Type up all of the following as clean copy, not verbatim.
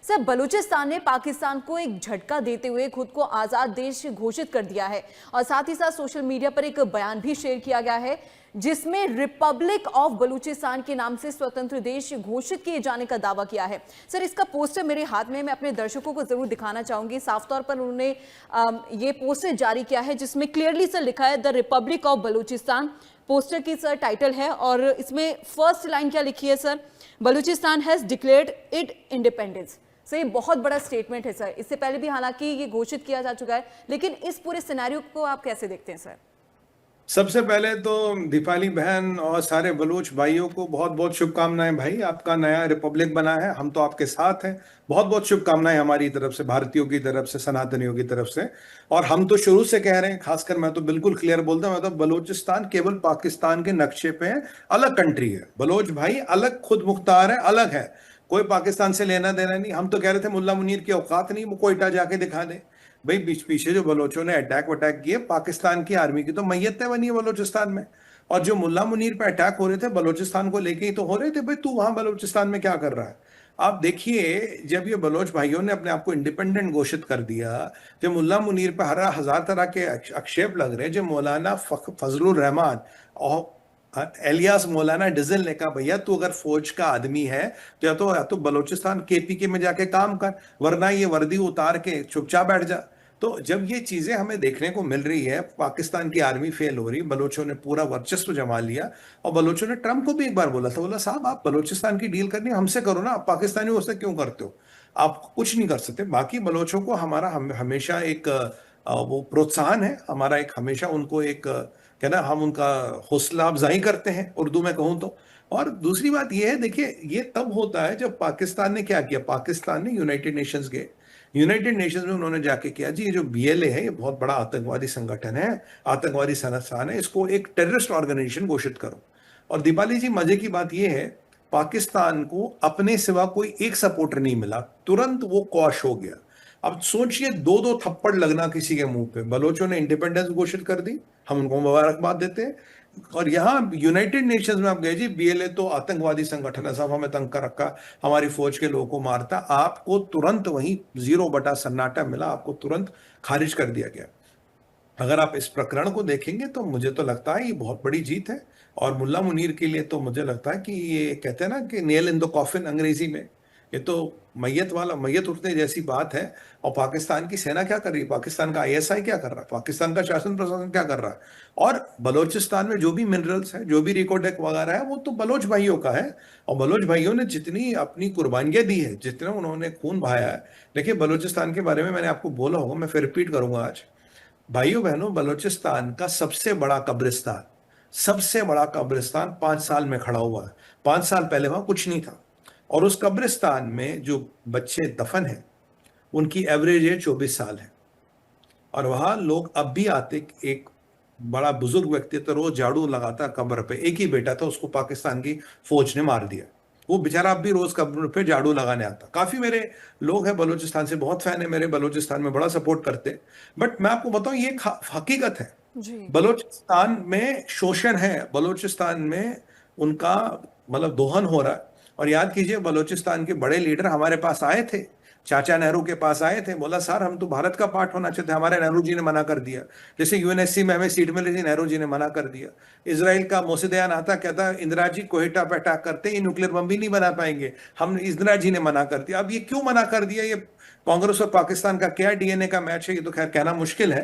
Sir, Balochistan ने पाकिस्तान को एक झटका देते हुए खुद को आजाद देश घोषित कर दिया है और साथ ही साथ सोशल मीडिया पर एक बयान भी शेयर किया गया है जिसमें रिपब्लिक ऑफ बलूचिस्तान के नाम से स्वतंत्र देश घोषित किए जाने का दावा किया है। सर, इसका पोस्टर मेरे हाथ में, मैं अपने दर्शकों को जरूर दिखाना चाहूंगी। साफ तौर पर उन्होंने ये पोस्टर जारी किया है जिसमें क्लियरली सर लिखा है the Republic of Balochistan. Poster की सर टाइटल है और इसमें फर्स्ट लाइन क्या लिखी है sir? Balochistan has declared it independence. Sir, ये बहुत बड़ा स्टेटमेंट है सर। इससे पहले भी हालांकि ये घोषित किया जा चुका है, लेकिन इस पूरे सिनेरियो को आप कैसे देखते हैं सर? सबसे पहले तो दीपाली बहन और सारे बलूच भाइयों को बहुत बहुत शुभकामनाएं। भाई, आपका नया रिपब्लिक बना है, हम तो आपके साथ हैं। बहुत बहुत शुभकामनाएं हमारी तरफ से, भारतीयों की तरफ से, सनातनियों की तरफ से। और हम तो शुरू से कह रहे हैं, खासकर मैं तो बिल्कुल क्लियर बोलता हूं, मतलब बलूचिस्तान केवल पाकिस्तान के नक्शे पे है, अलग कंट्री है। बलोच भाई अलग, खुद मुख्तार है, अलग है, कोई पाकिस्तान से लेना देना नहीं। हम तो कह रहे थे मुल्ला मुनीर की औकात नहीं, वो कोयटा जाके दिखा दे। भाई, बीच पीछे जो बलोचों ने अटैक वटैक किए, पाकिस्तान की आर्मी की तो मैयतें बनी है बलोचिस्तान में। और जो मुल्ला मुनीर पे अटैक हो रहे थे, बलोचिस्तान को लेके ही तो हो रहे थे। भाई, तू वहां बलोचिस्तान में क्या कर रहा है? आप देखिए, जब ये बलोच भाइयों ने अपने आप को इंडिपेंडेंट घोषित कर दिया, जब मुल्ला मुनीर पर हर हजार तरह के आक्षेप लग रहे, जो मौलाना फजलुर रहमान और एलियास मौलाना डिजिल ने कहा, भैया तू अगर फौज का आदमी है तो या तो बलोचिस्तान केपीके में जाके काम कर, वरना ये वर्दी उतार के चुपचाप बैठ जा। तो जब ये चीजें हमें देखने को मिल रही है, पाकिस्तान की आर्मी फेल हो रही, बलोचों ने पूरा वर्चस्व जमा लिया। और बलोचों ने ट्रंप को भी एक बार बोला था, बोला साहब आप बलोचिस्तान की डील करनी हमसे करो ना, आप पाकिस्तानियों से क्यों करते हो? आप कुछ नहीं कर सकते। बाकी बलोचों को हमारा हमेशा एक वो प्रोत्साहन है हमारा, एक हमेशा उनको एक कहना, हम उनका हौसला अफजाई करते हैं, उर्दू में कहूं तो। और दूसरी बात यह है, देखिए ये तब होता है जब पाकिस्तान ने क्या किया, पाकिस्तान ने यूनाइटेड नेशंस गए, यूनाइटेड नेशंस में उन्होंने जाके किया, जी ये जो बीएलए है ये बहुत बड़ा आतंकवादी संगठन है, आतंकवादी संस्थान है, इसको एक टेररिस्ट ऑर्गेनाइजेशन घोषित करो। और दीपाली जी, मजे की बात यह है, पाकिस्तान को अपने सिवा कोई एक सपोर्टर नहीं मिला, तुरंत वो कॉश हो गया। अब सोचिए, दो दो थप्पड़ लगना किसी के मुंह पे। बलोचों ने इंडिपेंडेंस घोषित कर दी, हम उनको मुबारकबाद देते हैं। और यहाँ यूनाइटेड नेशंस में आप गए, जी बीएलए तो आतंकवादी संगठन है साहब, हमें तंग कर रखा, हमारी फौज के लोगों को मारता। आपको तुरंत वहीं 0 बटा सन्नाटा मिला, आपको तुरंत खारिज कर दिया गया। अगर आप इस प्रकरण को देखेंगे तो मुझे तो लगता है ये बहुत बड़ी जीत है। और मुल्ला मुनीर के लिए तो मुझे लगता है कि ये कहते हैं ना कि नेल इन द कॉफिन अंग्रेजी में, ये तो मैयत वाला, मैयत उठने जैसी बात है। और पाकिस्तान की सेना क्या कर रही है, पाकिस्तान का आईएसआई क्या कर रहा है, पाकिस्तान का शासन प्रशासन क्या कर रहा है? और बलोचिस्तान में जो भी मिनरल्स है, जो भी रिकोडेक वगैरह है, वो तो बलोच भाइयों का है। और बलोच भाइयों ने जितनी अपनी कुर्बानियां दी है, जितना उन्होंने खून बहाया है। देखिए, बलोचिस्तान के बारे में मैंने आपको बोला होगा, मैं फिर रिपीट करूंगा आज। भाइयों बहनों, बलोचिस्तान का सबसे बड़ा कब्रिस्तान, सबसे बड़ा कब्रिस्तान 5 साल में खड़ा हुआ है। 5 साल पहले वहां कुछ नहीं था। और उस कब्रिस्तान में जो बच्चे दफन हैं, उनकी एवरेज एज 24 साल है। और वहां लोग अब भी आते, एक बड़ा बुजुर्ग व्यक्ति तो रोज झाड़ू लगाता कब्र पे, एक ही बेटा था, उसको पाकिस्तान की फौज ने मार दिया। वो बेचारा अब भी रोज कब्र पे झाड़ू लगाने आता। काफी मेरे लोग हैं बलूचिस्तान से, बहुत फैन है मेरे, बलूचिस्तान में बड़ा सपोर्ट करते। बट मैं आपको बताऊं, ये हकीकत है। जी। बलूचिस्तान में शोषण है, बलूचिस्तान में उनका मतलब दोहन हो रहा है। और याद कीजिए, बलूचिस्तान के बड़े लीडर हमारे पास आए थे, चाचा नेहरू के पास आए थे, बोला सर हम तो भारत का पार्ट होना चाहते हैं, हमारे नेहरू जी ने मना कर दिया। जैसे यूएनएससी में हमें सीट मिली थी, नेहरू जी ने मना कर दिया। इसराइल का मोसिदयान आता, कहता इंदिरा जी कोयटा पे अटैक करते, ये न्यूक्लियर बम भी नहीं बना पाएंगे, हम इंदिरा जी ने मना कर दिया। अब ये क्यों मना कर दिया, ये कांग्रेस और पाकिस्तान का क्या डीएनए का मैच है, ये तो खैर कहना मुश्किल है।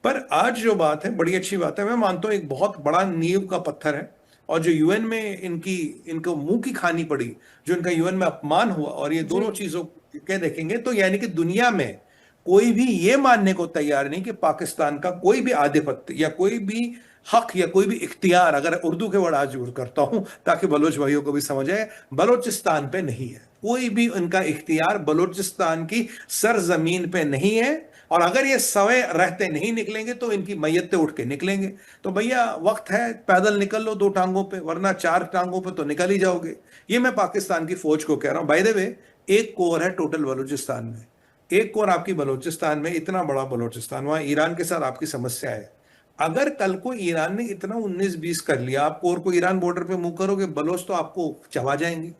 पर आज जो बात है बड़ी अच्छी बात है, मैं मानता हूं एक बहुत बड़ा नींव का पत्थर है। और जो यूएन में इनको मुंह की खानी पड़ी, जो इनका यूएन में अपमान हुआ, और ये दोनों चीजों के देखेंगे तो यानी कि दुनिया में कोई भी ये मानने को तैयार नहीं कि पाकिस्तान का कोई भी आधिपत्य या कोई भी हक या कोई भी इख्तियार, अगर उर्दू के वर्ड आज यूज करता हूं ताकि बलोच भाइयों को भी समझ आए, बलोचिस्तान पे नहीं है। कोई भी उनका इख्तियार बलोचिस्तान की सरजमीन पे नहीं है। और अगर ये सवे रहते नहीं निकलेंगे तो इनकी मैयतें उठ के निकलेंगे। तो भैया वक्त है, पैदल निकल लो 2 टांगों पे, वरना 4 टांगों पे तो निकल ही जाओगे। ये मैं पाकिस्तान की फौज को कह रहा हूं। बाय द वे, 1 कोर है टोटल बलूचिस्तान में, 1 कोर आपकी बलूचिस्तान में, इतना बड़ा बलूचिस्तान, वहां ईरान के साथ आपकी समस्या है। अगर कल को ईरान ने इतना 19-20 कर लिया, आप कोर को ईरान बॉर्डर पे मूव करोगे, बलोच तो आपको चबा जाएंगे।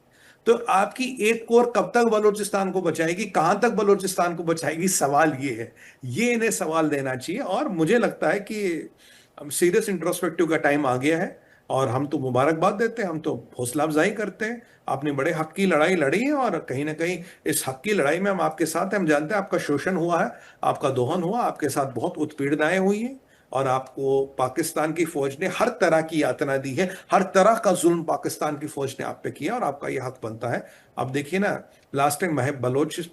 तो आपकी एक कोर कब तक बलूचिस्तान को बचाएगी, कहां तक बलूचिस्तान को बचाएगी, सवाल ये है। ये इन्हें सवाल देना चाहिए। और मुझे लगता है कि सीरियस इंट्रोस्पेक्टिव का टाइम आ गया है, और हम तो मुबारकबाद देते हैं, हम तो हौसला अफजाई करते हैं। आपने बड़े हक की लड़ाई लड़ी है, और कहीं ना कहीं इस हक की लड़ाई में हम आपके साथ हैं। हम जानते हैं आपका शोषण हुआ है, आपका दोहन हुआ, आपके साथ बहुत उत्पीड़नाएं हुई हैं, और आपको पाकिस्तान की फौज ने हर तरह की यातना दी है, हर तरह का जुल्म पाकिस्तान की फौज ने आप पे किया, और आपका यह हक बनता है। अब देखिए ना, लास्ट टाइम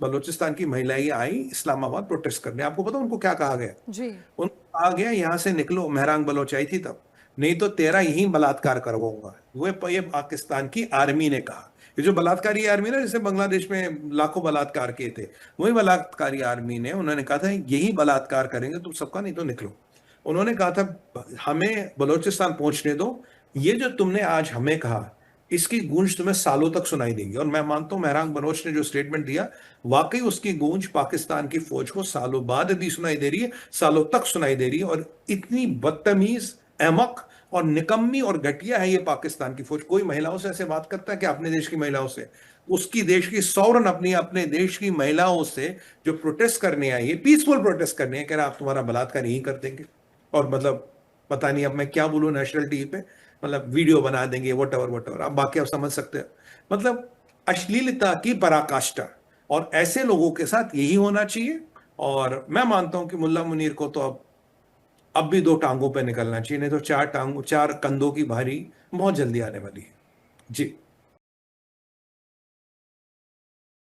बलोचिस्तान की महिलाएं आई इस्लामाबाद प्रोटेस्ट करने, आपको पता उनको क्या कहा गया? जी। उनको कहा गया यहां से निकलो, मेहरांग बलोच आई थी तब, नहीं तो तेरा यही बलात्कार करवाऊंगा। ये पाकिस्तान की आर्मी ने कहा। ये जो बलात्कारी आर्मी ना, जैसे बांग्लादेश में लाखों बलात्कार किए थे, वही बलात्कारी आर्मी ने, उन्होंने कहा था यही बलात्कार करेंगे तुम सबका, नहीं तो निकलो। उन्होंने कहा था हमें बलोचिस्तान पहुंचने दो, ये जो तुमने आज हमें कहा, इसकी गूंज तुम्हें सालों तक सुनाई देगी। और मैं मानता हूं मेहरांग बलोच ने जो स्टेटमेंट दिया, वाकई उसकी गूंज पाकिस्तान की फौज को सालों बाद भी सुनाई दे रही है, सालों तक सुनाई दे रही है। और इतनी बदतमीज, अहमक और निकम्मी और घटिया है ये पाकिस्तान की फौज। कोई महिलाओं से ऐसे बात करता है कि अपने देश की महिलाओं से, उसकी देश की सौरन अपने देश की महिलाओं से जो प्रोटेस्ट करने आई है, पीसफुल प्रोटेस्ट करने आई, कह रहा आप तुम्हारा बलात्कार यही कर देंगे। और मतलब पता नहीं अब मैं क्या बोलूं नेशनल टीवी पे, मतलब वीडियो बना देंगे, वट एवर आप बाकी आप समझ सकते हो। मतलब अश्लीलता की पराकाष्ठा, और ऐसे लोगों के साथ यही होना चाहिए। और मैं मानता हूं कि मुल्ला मुनीर को तो अब भी दो टांगों पे निकलना चाहिए, नहीं तो चार कंधों की भारी बहुत जल्दी आने वाली है। जी।